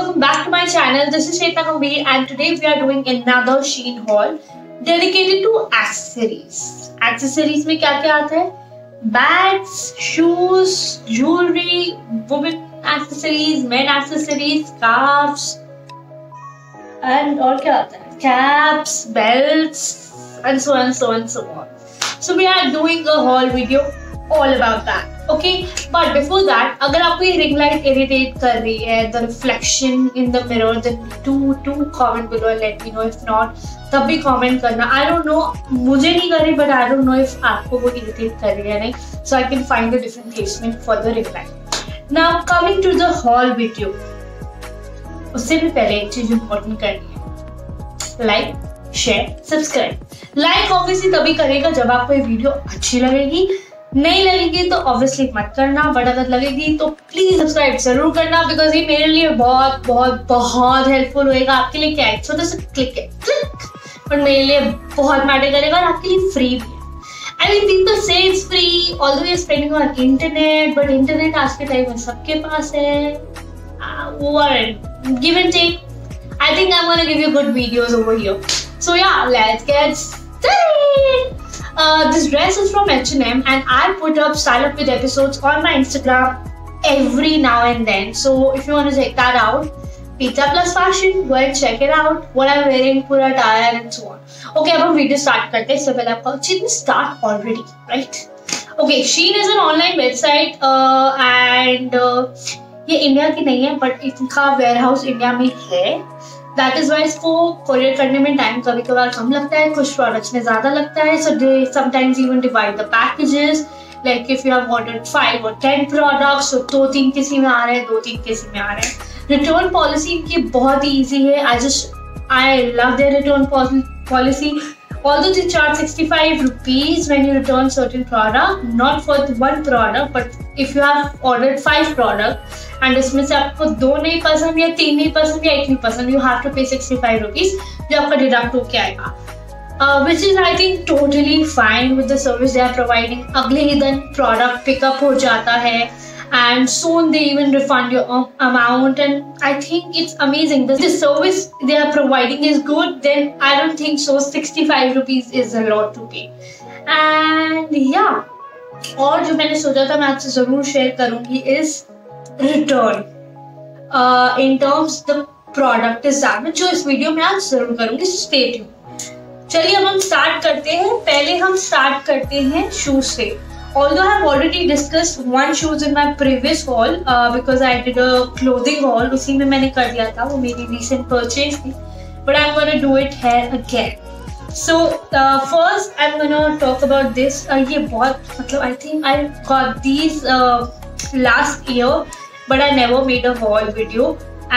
welcome back to my channel. This is Shweta Gambhir and today we are doing another Shein haul dedicated to accessories. Accessories में क्या क्या आता है? Bags, shoes, jewelry, women accessories, men accessories, scarves and और क्या आता है? Caps, belts and so on, so on, so on. So we are doing a haul video all about that. Okay, but before that, अगर आपको ये ring light irritate कर रही है, the reflection in the mirror, then do comment below and let me know. If not, तब भी comment करना. I don't know, मुझे नहीं कर रही, but I don't know if आपको वो irritate कर रही है नहीं. So I can find a different placement for the ring light. Now coming to the haul video. उससे भी पहले एक चीज important करनी है. Like, share, subscribe. Like obviously तभी करेगा जब आपको ये वीडियो अच्छी लगेगी. नहीं लगेगी तो ऑब्वियसली मत करना, बट अगर लगेगी तो प्लीज सब्सक्राइब जरूर करना बिकॉज ये मेरे लिए बहुत बहुत बहुत हेल्पफुल होएगा. आपके लिए क्या है, छोटा सा क्लिक है, क्लिक, पर मेरे लिए बहुत मैटर करेगा और आपके लिए फ्री भी है. I mean people say it's free although we are spending on internet, but internet आज के टाइम में सबके पास है. Give and take. I think I am gonna give you good videos over here. So yeah let's get started. This dress is from H&M and I put up style up with episodes on my Instagram every now and then. So if you want to check that out, Pizza Plus Fashion, go and check it out. What I'm wearing, पूरा attire and so on. Okay, अब हम video start करते हैं. इससे पहले आपका चीज़ start already, right? Okay, Shein is an online website and ये India की नहीं है, but इनका warehouse इंडिया में है. That is why इसको कोरियर करने में टाइम कभी कभार कम लगता है, कुछ प्रोडक्ट्स में ज़्यादा लगता है. So they sometimes even divide the packages. Like if you have ordered 5 or 10 products, so 2-3 किसी में आ रहे हैं, 2-3 किसी में आ रहे हैं. Return policy इनकी बहुत ही easy है. I love their return policy. Although they charge 65 rupees when you return certain product, not for one product, but if you have ordered 5 products and इसमें से आपको 2 नहीं पसंद या 3 नहीं पसंद या 1 नहीं पसंद, you have to pay 65 rupees जो आपका डिडक्ट होके आएगा. Which is I think totally fine with the service they are providing. अगले ही दिन product pickup हो जाता है and soon they even refund your amount and I think it's amazing. The service they are providing is good, then I don't think so 65 rupees is a lot to pay. And yeah, और जो मैंने सोचा था मैं आपसे ज़रूर share करूँगी is return in terms the product is damaged, जो इस वीडियो में आज ज़रूर करूँगी. Stay tuned. चलिए अब हम स्टार्ट करते हैं. पहले हम स्टार्ट करते हैं शूज से. Although I have already discussed one shoes in my previous haul because I did a clothing haul, उसी में मैंने कर दिया था, वो मेरी recent purchase थी, but I'm gonna do it here again. So first I'm gonna talk about this. ये बहुत मतलब I think I got these last year, but I never made a haul video.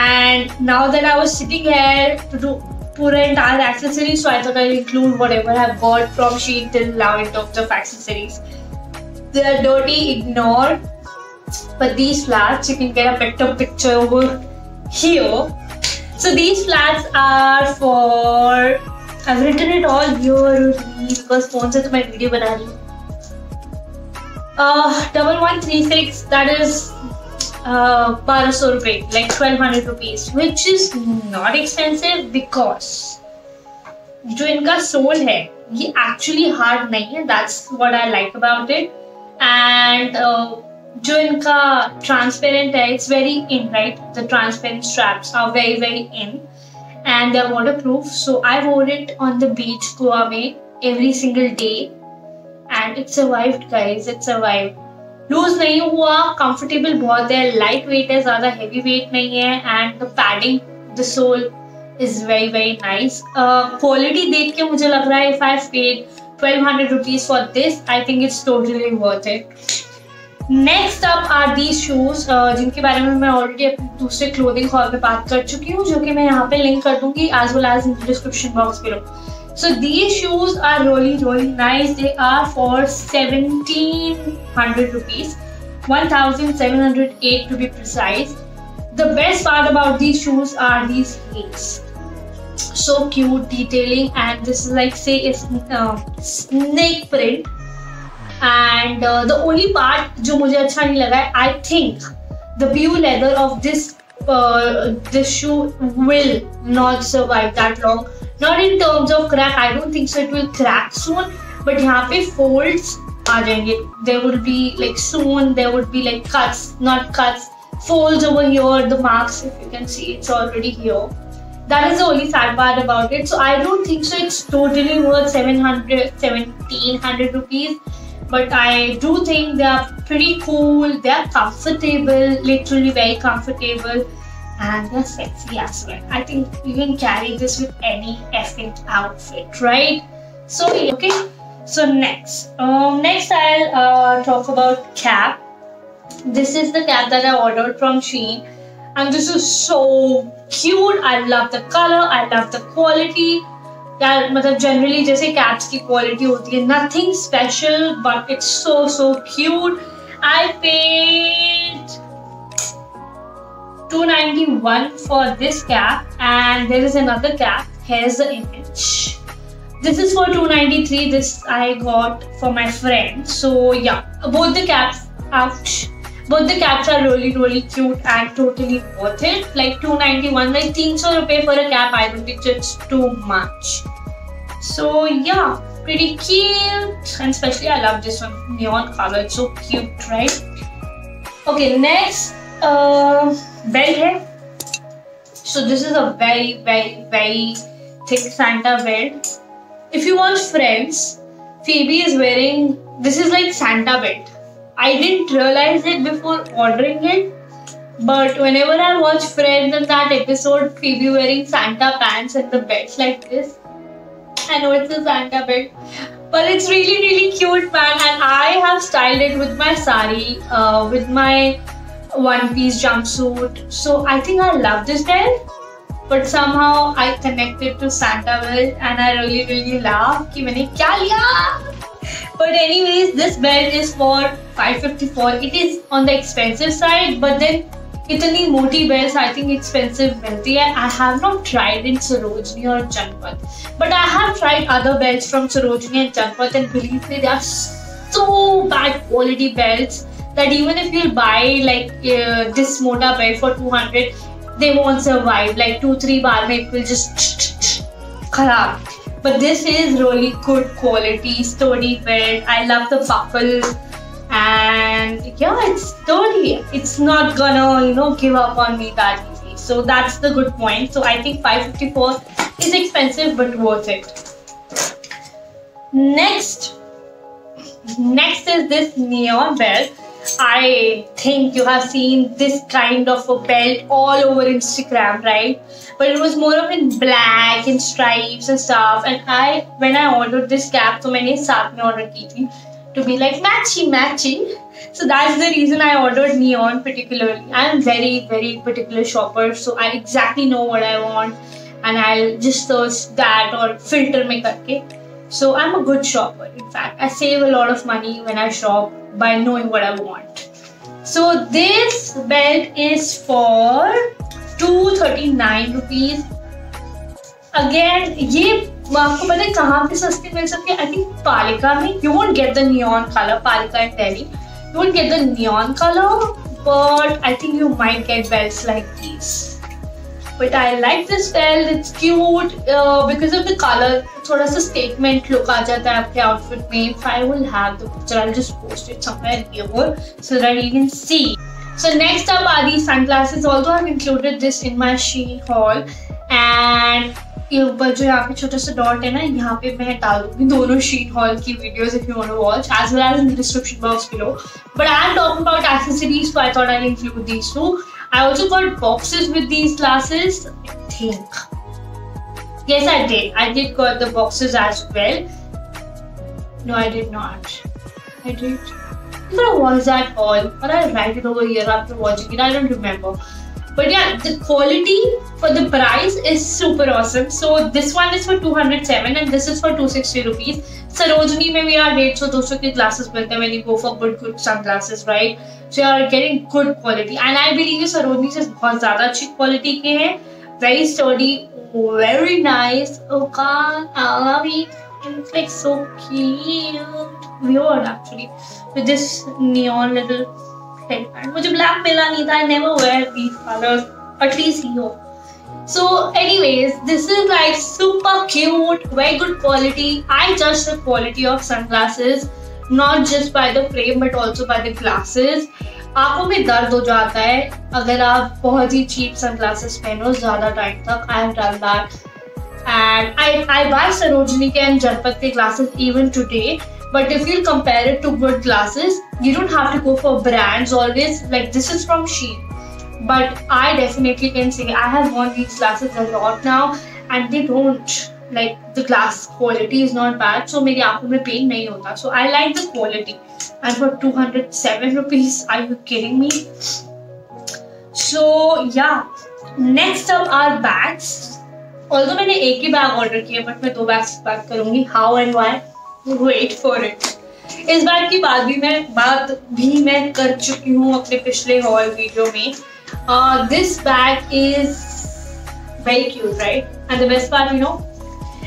And now that I was sitting here to do पूरा entire accessories, so I thought I'll include whatever I've got from Shein till now in terms of accessories. They are dirty, ignore. But these flats, you can get a better picture over here. So these flats are for, I've written it all here because phone से तो मैं video बना रही हूँ. 1136, that is 1200 रुपए, like 1200 rupees, which is not expensive because जो इनका soul है ये actually hard नहीं है. That's what I like about it. And जो इनका transparent है, it's very in, right? The transparent straps are very very in and they're waterproof. So I wore it on the beach Goa में every single day and it survived guys, it survived. Loose नहीं हुआ, comfortable बहुत है, light weight है, ज़्यादा heavy weight नहीं है and the padding, the sole is very very nice. Quality देख के मुझे लग रहा है if I've paid 1200 rupees for this, I think it's totally worth it. Next up are these shoes, जिनके बारे में मैं already अपने दूसरे clothing haul में बात कर चुकी हूँ, जो कि मैं यहाँ पे link कर दूँगी as well as in the description box below. So these shoes are really nice. They are for 1700 rupees, 1708 to be precise. The best part about these shoes are these heels. So cute, detailing, and this is like say it's snake print. And the only part जो मुझे अच्छा नहीं लगा है, I think the pure leather of this this shoe will not survive that long. Not in terms of crack, I don't think so it will crack soon, but यहाँ पे folds आ जाएंगे. There will be like soon there would be like cuts, not cuts, folds over here. The marks, if you can see, it's already here. That is the only sad part about it. So I don't think so it's totally worth 1700 rupees. But I do think they are pretty cool. They are comfortable, literally very comfortable, and they're sexy as well. I think you can carry this with any effing outfit, right? So okay. So next I'll talk about cap. This is the cap that I ordered from Shein, and this is so cute. I love the color. I love the quality. यार मतलब generally जैसे caps की quality होती है, nothing special, but it's so cute. I paid $291 for this cap, and there is another cap. Here's the image. This is for $293. This I got for my friend. So yeah, both the caps are really cute and totally worth it. Like $291, like 300 rupees for a cap. I don't think it's too much. So yeah, pretty cute, and especially I love this one, neon color. It's so cute, right? Okay, next belt hai. So this is a very thick Santa belt. If you want friends, Phoebe is wearing, this is like Santa belt. I didn't realize it before ordering it, but whenever I watch Friends in that episode, Phoebe wearing Santa pants and the belts like this, I know it's a Santa belt, but it's really cute, man. And I have styled it with my sari, with my one-piece jumpsuit. So I think I love this belt, but somehow I connected to Santa belt, and I really laughed कि मैंने क्या लिया. But anyways, this belt is for $554. It is on the expensive side, but then इतनी मोटी belts I think expensive मिलती है. I have not tried in Sarojini or Janpat, but I have tried other belts from Sarojini and Janpat, and believe me, they are so bad quality belts that even if you buy like this Mota belt for 200, they won't survive. Like 2-3 baar mein it will just kharab. But this is really good quality, sturdy belt. I love the buckle, and yeah, it's sturdy. It's not gonna, give up on me that easy. So that's the good point. So I think $554 is expensive but worth it. Next is this neon belt. I think you have seen this kind of a belt all over Instagram, right? But it was more of in black and stripes and stuff. And when I ordered this cap, तो मैंने साथ में order की थी to be like matching. So that's the reason I ordered neon particularly. I am very particular shopper, so I exactly know what I want, and I'll just search that or filter में करके. So I'm a good shopper. In fact, I save a lot of money when I shop by knowing what I want. So this belt is for $239 rupees. Again, ये आपको पता है कहाँ पे सस्ती मिल सकती है? I think Palika में. You won't get the neon color, Palika and Delhi. You won't get the neon color, but I think you might get belts like these. But I like this belt. It's cute because of the color. थोड़ा सा statement look आ जाता है आपके outfit में. If I will have the picture, I'll just post it somewhere here so that you can see. So next up are these sunglasses. Although I've included this in my Shein haul, and ये ऊपर जो यहाँ पे छोटा सा dot है ना, यहाँ पे मैं डाल दूँगी दोनों Shein haul की videos if you want to watch, as well as in the description box below. But I am talking about accessories, so I thought I'll include these two. I also got boxes with these glasses, I think. Yes, I did. I did got the boxes as well. No, I did not. I did. I'm gonna watch that all, or I'll write it over here after watching it. I don't remember. But yeah, the quality for the price is super awesome. So this one is for 207 and this is for 260 rupees. Sarojini mein we are 150-200 के glasses मिलते हैं when you go for good sunglasses, right? So you are getting good quality, and I believe ये Sarojini से बहुत ज़्यादा अच्छी quality के हैं. Very sturdy, very nice. Oh God, I love it. It's like so cute. Weird actually with this neon little headband. मुझे black मिला नहीं था. I never wear these colors at least he हो. So anyways, this is like super cute, very good quality. I judge the quality of sunglasses not just by the frame but also by the glasses. आंखों में दर्द हो जाता है अगर आप बहुत ही cheap sunglasses पहनो ज़्यादा टाइम तक. I have done that. And I buy Sarojini Ke and Janpat ke glasses even today. But if you compare it to good glasses, you don't have to go for brands always. Like this is from Shein. But I definitely can say I have worn these glasses a lot now, and they don't like the glass quality is not bad. So मेरी आँखों में pain नहीं होता. So I like the quality. And for 207 rupees, are you kidding me? So yeah, next up are bags. Although मैंने एक ही bag order किया but मैं 2 bags की बात करूँगी. How and why? Wait for it. इस बैग की बात भी मैं कर चुकी हूँ अपने पिछले हॉल वीडियो में. This bag is very cute, right? And the best part, you know,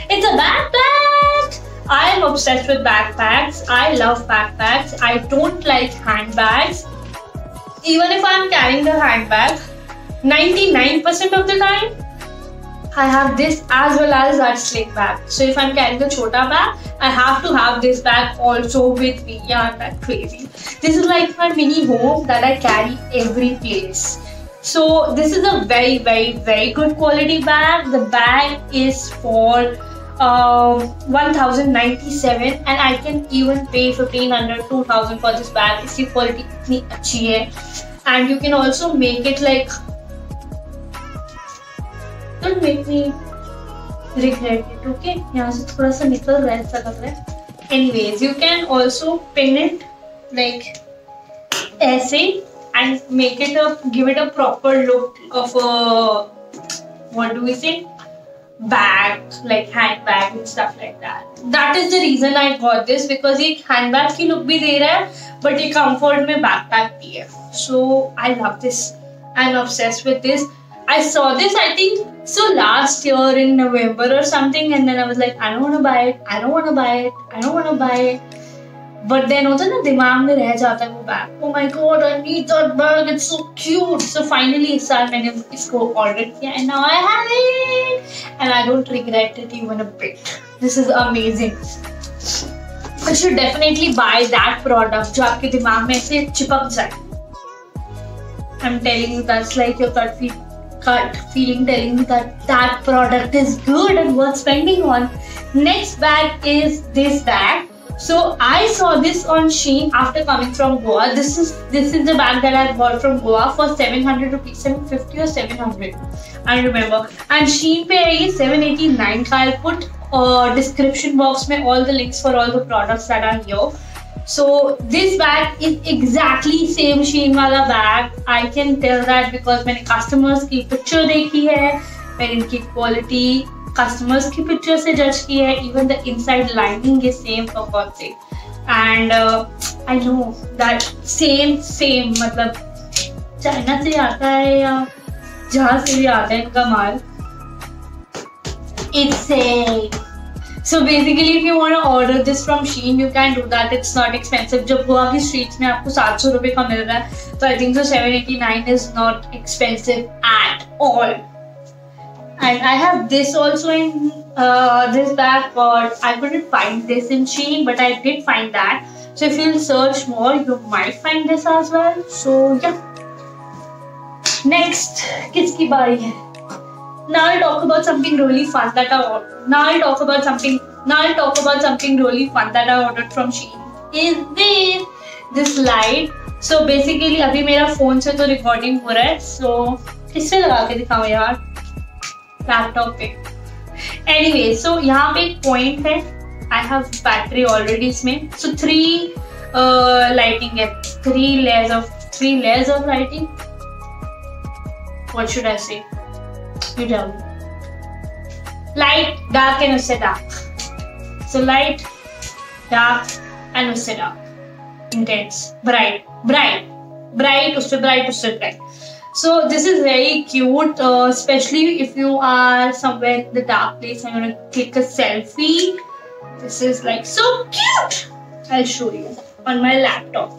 it's a backpack. I am obsessed with backpacks. I love backpacks. I don't like handbags. Even if I'm carrying the handbag, 99% of the time, I have this as well as that sling bag. So if I'm carrying the chota bag, I have to have this bag also with me. Yeah, that's crazy. This is like my mini home that I carry every place. So this is a very, very, very good quality bag. The bag is for 1097 and I can even pay 1500, 2000 for this bag. इसकी quality इतनी अच्छी है. And you can also make it like, don't make me regret it, okay? यहाँ से थोड़ा सा निकल रहा है ऐसा लग रहा है. Anyways, you can also pin it like ऐसे and make it give it a proper look of a, what do we say, bag, like handbag and stuff like that. That is the reason I got this, because ये handbag की look भी दे रहा है but ये comfort में backpack भी है. So I love this. I'm obsessed with this. I saw this I think so last year in November or something, and then I was like, I don't want to buy it, I don't want to buy it, I don't want to buy it. But then होता है ना दिमाग में रह जाता है वो bag. Oh my god, I need that bag, it's so cute. So finally इस साल मैंने इसको ऑर्डर किया and now I have it and I don't regret it even a bit. This is amazing. You should definitely buy that product जो आपके दिमाग में ऐसे चिपक जाए. I'm telling you, that's like your gut feeling telling me that that product is good and worth spending on. Next bag is this bag. So I saw this on Shein after coming from Goa. This is the bag that I bought from Goa for 700 rupees, 750 or 700. I remember. And Shein पे है ये 789 का. I'll put description box में all the links for all the products that are here. So this bag is exactly same Shein वाला bag. I can tell that because मैंने customers की picture देखी है, मैंने इनकी quality customers की picture से judge की है. Even the inside lining is same for God's sake. And I know that same मतलब चाइना से आता है या जहाँ से भी आता है इनका माल. It's same. So basically, if you want to order this from Shein, you can do that. It's not expensive. जब गोवा की streets में आपको 700 रुपए का मिल रहा है, तो I think so 789 is not expensive at all. And I have this also in this bag, but I couldn't find this in Shein, but I did find that. So if you'll search more, you might find this as well. So yeah. Next, किसकी बारी है? Now I'll talk about something really fun that I ordered from Shein. Is this light? So basically अभी मेरा phone से तो recording हो रहा है. So किससे लगा के दिखाऊँ यार? Laptop पे. Anyway, so यहाँ पे एक point है. I have battery already इसमें. So 3 lighting है. 3 layers of lighting. What should I say? You tell me. Light, dark and उससे dark. So light, dark and उससे dark. Intense, bright, उससे bright. So this is very cute, especially if you are somewhere in the dark place and you want to click a selfie. This is like so cute. I'll show you on my laptop.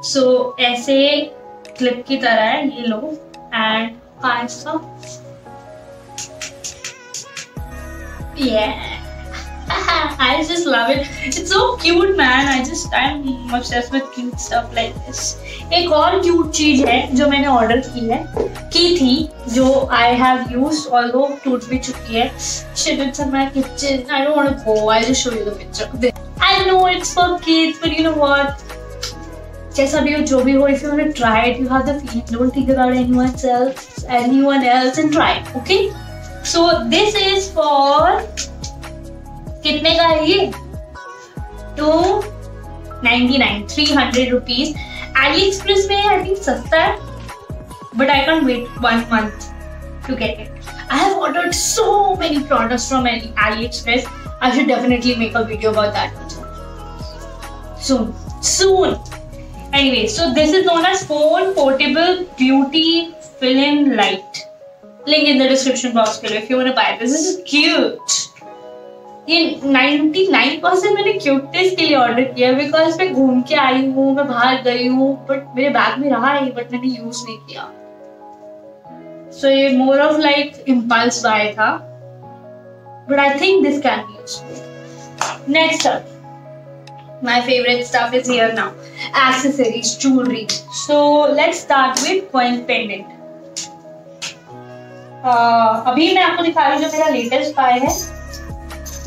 So ऐसे clip की तरह है, ये लो. and pasta. Yeah. I just love it. It's so cute, man. I'm obsessed with cute stuff like this. एक और cute चीज है जो मैंने order की थी, जो I have used, although टूट भी चुकी है. Shit, it's in my kitchen. I don't want to go. I'll just show you the picture. I know it's for kids, but you know what? जैसा भी हो, जो भी हो, if you want to try it, you have the feeling. Don't think about anyone else, and try it. Okay? So this is for कितने का है ये? 299, 300 rupees. AliExpress में I think सस्ता है, but I can't wait 1 month to get it. I have ordered so many products from AliExpress. I should definitely make a video about that soon. Anyway, so this is known as Phone Portable Beauty Fill-in Light. Link in the description box below if you want to buy this. This is cute. ये 99% मैंने cuteness के लिए order किया, because मैं घूम के आई हूँ, मैं बाहर गई हूँ, बट मेरे बैग में रहा है, बट मैंने यूज नहीं किया. सो ये more of like impulse buy था, but I think this can be useful. Next up, my favorite stuff is here now. Accessories, jewelry. So let's start with coin pendant. अभी मैं आपको दिखा रही हूँ जो मेरा लेटेस्ट पाया है.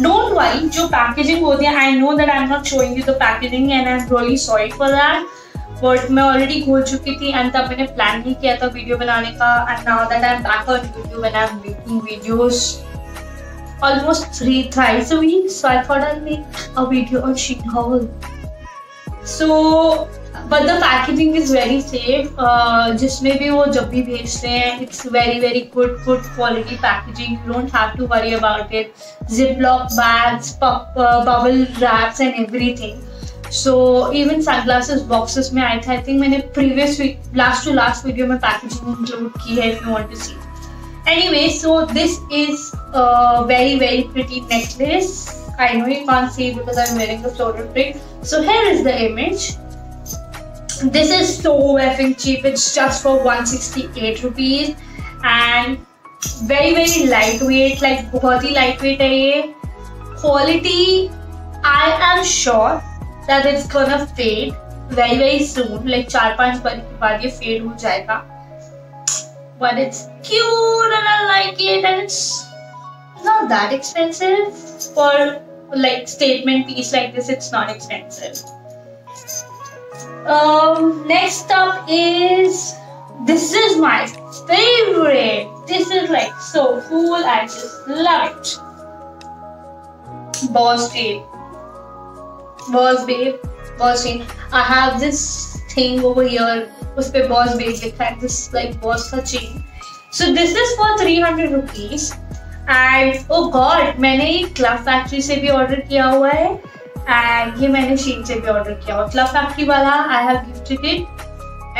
Don't worry, जो पैकेजिंग होती है, I know that I'm not showing you the packaging and I'm really sorry for that. But मैं already खोल चुकी थी and तब मैंने प्लान नहीं किया था वीडियो बनाने का. And now that I'm back on YouTube and I'm making videos almost thrice a week, so I thought I'll make a video on Shein haul. So, but the packaging is very safe. जिसमें भी वो जब भी भेजते हैं, it's very good quality packaging. You don't have to worry about it. Ziploc bags, bubble wraps and everything. So even sunglasses boxes में आए थे. I think मैंने previous week, last to last video में packaging include की है if you want to see. Anyway, so this is a very pretty necklace. I know you can't see it because I'm wearing the floral print. So here is the image. This is so effing cheap. It's just for 168 rupees and very lightweight. Like बहुत ही lightweight है ये. Quality, I am sure that it's gonna fade very soon. Like 4-5 बार के बाद ये fade हो जाएगा. But it's cute and I like it, and it's not that expensive for like statement piece like this. It's not expensive. Next up is, this is my favorite. This is like so cool. I just love it. Boss Babe. I have this thing over here. उस पे Boss Babe लिखा है. This like Boss का chain. So this is for 300 rupees. And oh god, मैंने ये Club Factory से भी order किया हुआ है and ये मैंने Shein से भी ऑर्डर किया हुआ. Club Factory वाला I have gifted it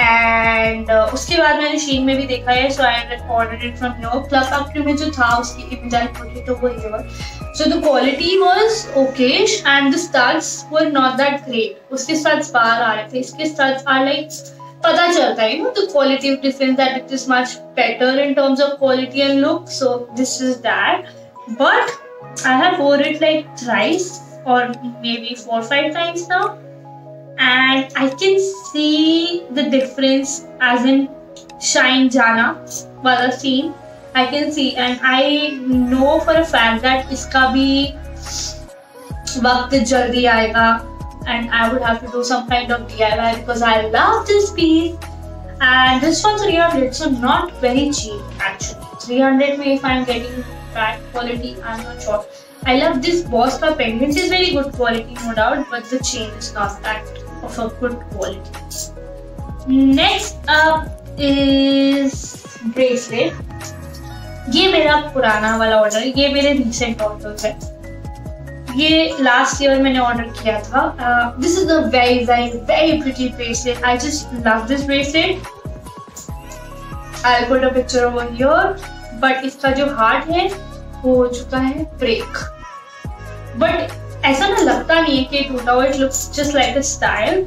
and उसके बाद मैंने Shein में भी देखा है, so I ordered it from here. Club Factory में जो था उसकी image I put it over here. So the quality was okay and the studs were not that great. उसके studs बाहर आ रहे थे, इसके studs are like, पता चलता है, you know, the quality of difference, that it is much better in terms of quality and look. So this is that. But I have worn it like thrice or maybe 4 or 5 times now, and I can see the difference as in shine jana wala scene. I can see and I know for a fact that iska bhi waqt jaldi aayega. And I would have to do some kind of DIY because I love this piece. And this one's 300, so not very cheap actually. 300 में if I'm getting bad quality, I'm not sure. I love this Boss का pendant is very good quality, no doubt, but the chain is not that of a good quality. Next up is bracelet. ये मेरा पुराना वाला order है, ये मेरे recent orders है. ये लास्ट ईयर मैंने ऑर्डर किया था. This is a very pretty bracelet. I just love this bracelet. I'll put a picture over here. But इसका जो हार्ट है वो हो चुका है ब्रेक. बट ऐसा ना लगता नहीं है कि टूटा हुआ. It looks just like a style.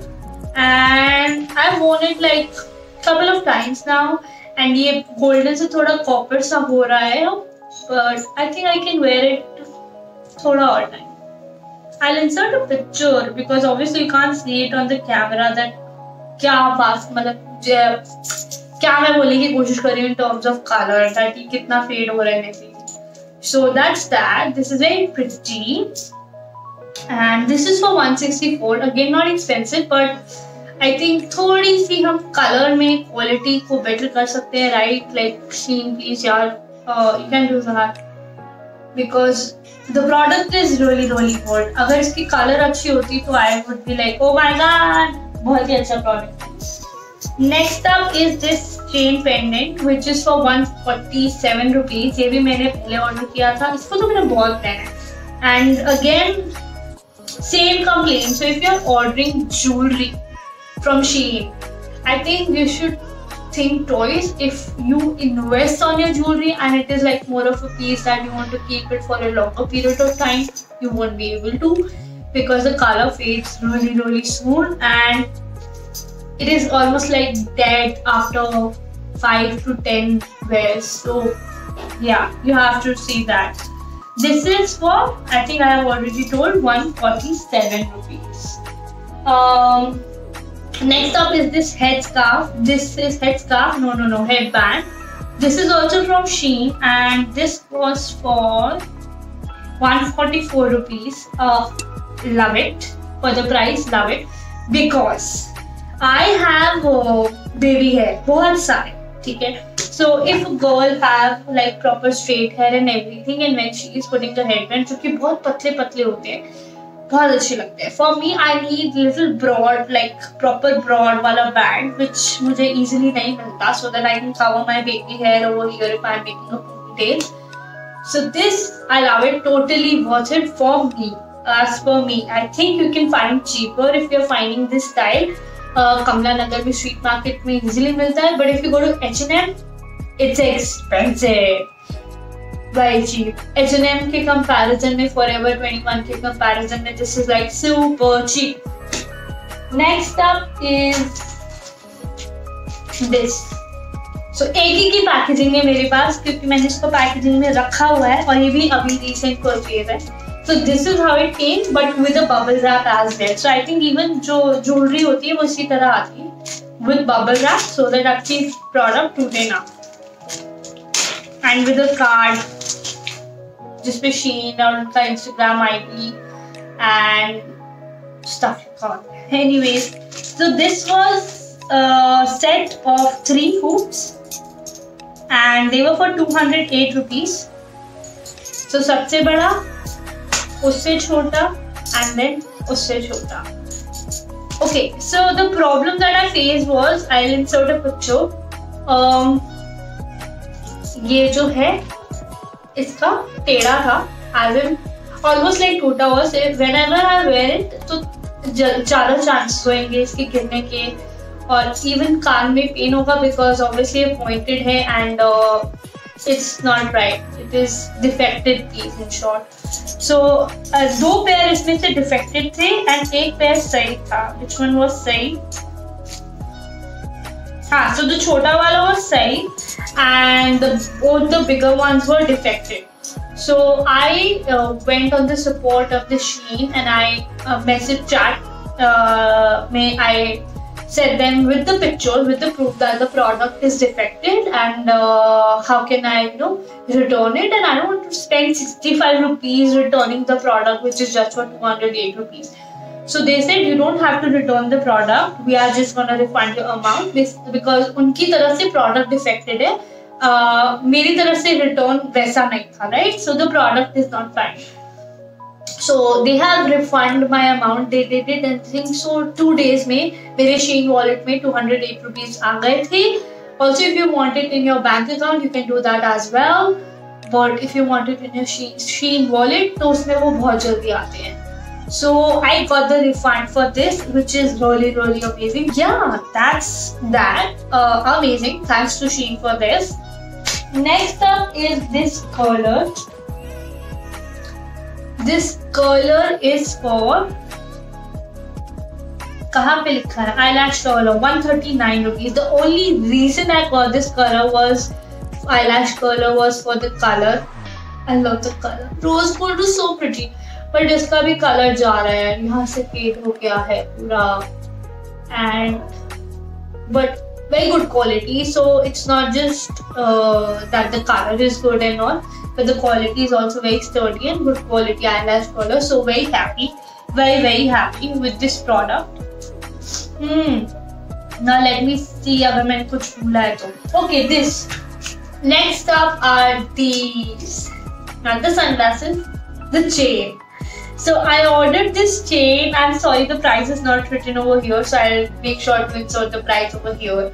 And I've worn it like couple of times now. And ये गोल्डन से थोड़ा कॉपर सा हो रहा है, but I think I can wear it थोड़ा और time. I'll insert a picture because obviously you can't see it on the camera that क्या बात मतलब क्या मैं बोलने की कोशिश कर रही हूँ in terms of color, that ये कितना fade हो रहा है मेरे. So that's that. This is very pretty and this is for 164. Again not expensive, but I think थोड़ी सी हम color में quality को better कर सकते हैं, right? Like Shein please यार, you can do that because the product is really good. अगर इसकी color अच्छी होती तो I would be like oh my god, बहुत ही अच्छा product. Next up is this chain pendant which is for 147 rupees. ये भी मैंने पहले ऑर्डर किया था, इसको तो मैंने बहुत पहना है. And again same complaint. So if you are ordering jewelry from Shein, I think you should think twice. If you invest on your jewelry and it is like more of a piece that you want to keep it for a longer period of time, you won't be able to because the color fades really soon and it is almost like dead after 5 to 10 wears. So yeah, you have to see that. This is for, I think I have already told, 147 rupees. Next up is this headscarf. This is headscarf, no, headband. This is also from Shein and this was for 144 rupees. Love it. For the price, love it. Because I have baby hair, बहुत सारे, ठीक है. So if a girl have like proper straight hair and everything and when she is putting the headband, जो कि बहुत पतले होते हैं, बहुत अच्छे लगते हैं. For me, I need little broad, like proper broad वाला band, which मुझे easily नहीं मिलता, so that I can cover my baby hair over here if I'm making a ponytail. So this, I love it, totally worth it for me. As for me, I think you can find cheaper if you're finding this style. कमला नगर में street market में easily मिलता है, but if you go to H&M it's expensive, very cheap. H&M के comparison में, Forever 21 के comparison में, this is like super cheap. Next up is this. So एक ही की पैकेजिंग है मेरे पास क्योंकि मैंने इसको पैकेजिंग में रखा हुआ है और ये भी अभी रिसेंट परचेज है. So this is how it came, but with a bubble wrap as well. So I think even जो jewelry होती है वो इसी तरह आती है with bubble wrap, so that आपकी product टूटे ना. And with a card जिसपे Shein और उनका Instagram ID and stuff like that. Anyways, so this was a set of 3 hoops and they were for 208 rupees. So सबसे बड़ा, उससे छोटा and then उससे छोटा. Okay, so the problem that I faced was, I'll insert a picture. ये जो है इसका टेढ़ा था, as in almost like टूटा हुआ. Whenever I wear it तो ज़्यादा चांस होंगे इसके गिरने के और even कान में पेन होगा because obviously ये pointed है and it's not right. It is defected piece in short. So 2 pair इसमें से defected थे and 1 पेयर सही था. Which one was सही? हाँ, so the छोटा वाला was सही and both the bigger ones were defected. So I went on the support of the Shein and I message chat. I said them with the picture, with the proof that the product is defected and how can I return it, and I don't want to spend 65 rupees returning the product which is just for 208 rupees. So they said you don't have to return the product, we are just gonna refund your amount because उनकी तरफ से product defected है, मेरी तरफ से return वैसा नहीं था, right? So the product is not fine. So they have refunded my amount. They did it and think so 2 days में मेरे Shein wallet में 208 rupees आ गए थे. Also if you want it in your bank account you can do that as well. But if you want it in your Shein wallet तो उसमें वो बहुत जल्दी आते हैं. So I got the refund for this, which is really amazing. Yeah, that's that. Amazing. Thanks to Shein for this. Next up is this color. This color is for कहाँ पे लिखा है eyelash curler 139 rupees. The only reason I got this color was eyelash curler was for the color. I love the color. Rose gold is so pretty. But इसका भी color जा रहा है, यहाँ से fade हो गया है पूरा. And but very good quality. So it's not just that the color is good and all, but the quality is also very sturdy and good quality eyelash curler. So very happy. Very happy with this product. Now let me see अगर मैंने कुछ भूला है तो. Okay, this. Next up are these. Not the sunglasses, the chain. So I ordered this chain. I'm sorry the price is not written over here, so I'll make sure to insert the price over here.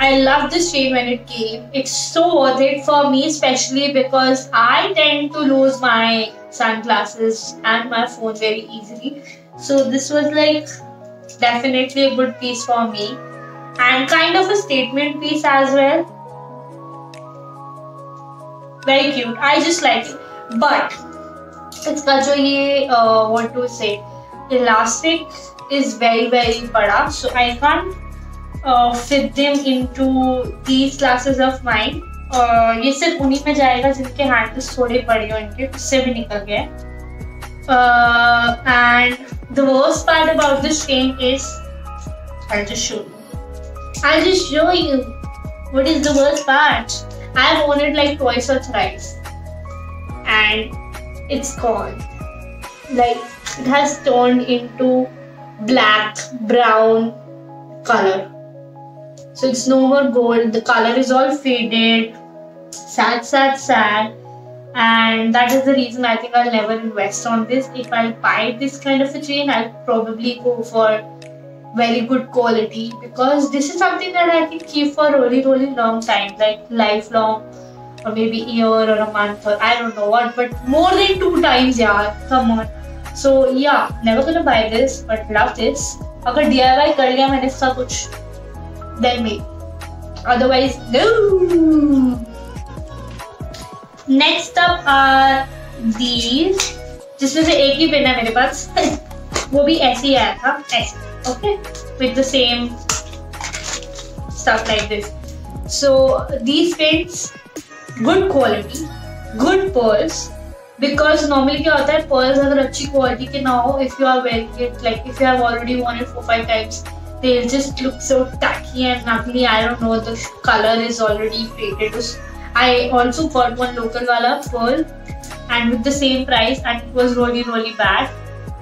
I love this chain when it came. It's so worth it for me, especially because I tend to lose my sunglasses and my phone very easily. So this was like definitely a good piece for me and kind of a statement piece as well. Very cute. I just like it. But इसका जो ये what to say elastic is very बड़ा, so I can't fit them into these glasses of mine. ये सिर्फ उन्हीं में जाएगा जिनके हैंडल्स थोड़े बड़े हो, इनके उससे भी निकल गए. And the worst part about this chain is I'll just show you what is the worst part. I've worn it like twice or thrice and it's gone. Like it has turned into black brown color. So it's no more gold. The color is all faded. Sad. And that is the reason I think I'll never invest on this. If I buy this kind of a chain, I'll probably go for very good quality, because this is something that I can keep for a really long time, like lifelong, or maybe a year or a month, or I don't know what, but more than 2 times, yeah, come on. So yeah, never gonna buy this, but love this. अगर DIY कर लिया मैंने इसका कुछ, then maybe. Otherwise, no. Next up are these, जिसमें से एक ही pen है मेरे पास. वो भी ऐसे ही आया था, ऐसे. Okay, with the same stuff like this. So these pens, good quality, good pearls. Because normally क्या होता है, pearls अगर अच्छी quality के ना हो, if you are wearing it, like if you have already worn it 4-5 times, they'll just look so tacky and ugly. I don't know, the color is already faded. I also got one local wala pearl, and with the same price, and it was really bad.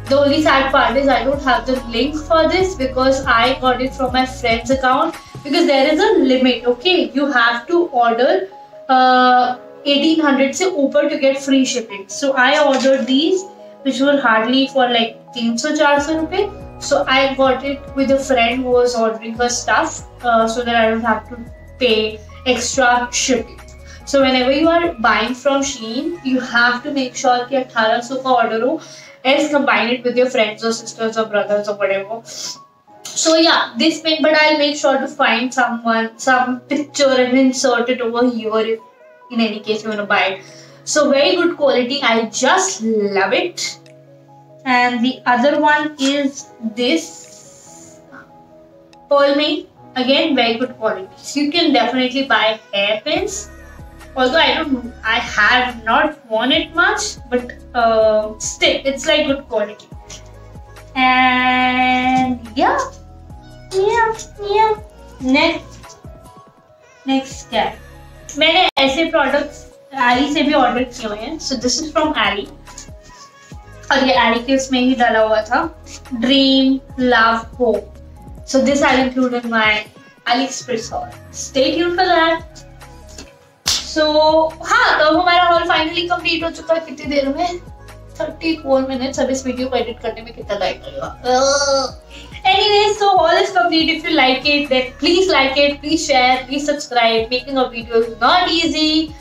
The only sad part is I don't have the link for this because I got it from my friend's account, because there is a limit. Okay, you have to order 1800 से ऊपर to get free shipping. So I ordered these, which were hardly for like 300-400 रुपए. So I got it with a friend who was ordering her stuff, so that I don't have to pay extra shipping. So whenever you are buying from Shein, you have to make sure कि 1800 का order हो, else combine it with your friends or sisters or brothers or whatever. So yeah, this pen, but I'll make sure to find some picture and insert it over here if in any case you want to buy it. So very good quality, I just love it. And the other one is this Pearl Mane, again very good quality. So you can definitely buy hairpins. Although I have not worn it much, but still, it's like good quality. And yeah. Next क्या है? मैंने ऐसे products Ali से भी order किए हुए हैं. So this is from Ali. और ये Ali के उसमें ही डाला हुआ था. Dream, Love, Hope. So this I'll include in my AliExpress haul. Stay tuned for that. So हाँ, तो हमारा हॉल फाइनली कंप्लीट हो चुका है. कितनी देर में? 34 minutes. अब इस वीडियो को एडिट करने में कितना टाइम लगेगा? Anyway, so all is complete. If you like it, then please like it, please share, please subscribe. Making a video is not easy,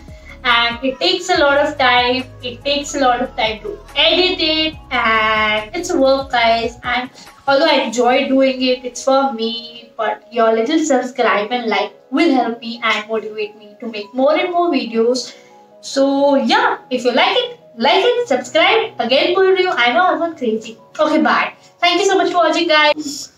and it takes a lot of time. It takes a lot of time to edit it, and it's work, guys. And although I enjoy doing it, it's for me. But your little subscribe and like will help me and motivate me to make more and more videos. So yeah, if you like it, subscribe. Again, I know I'm not crazy. Okay, bye. Thank you so much for watching, guys.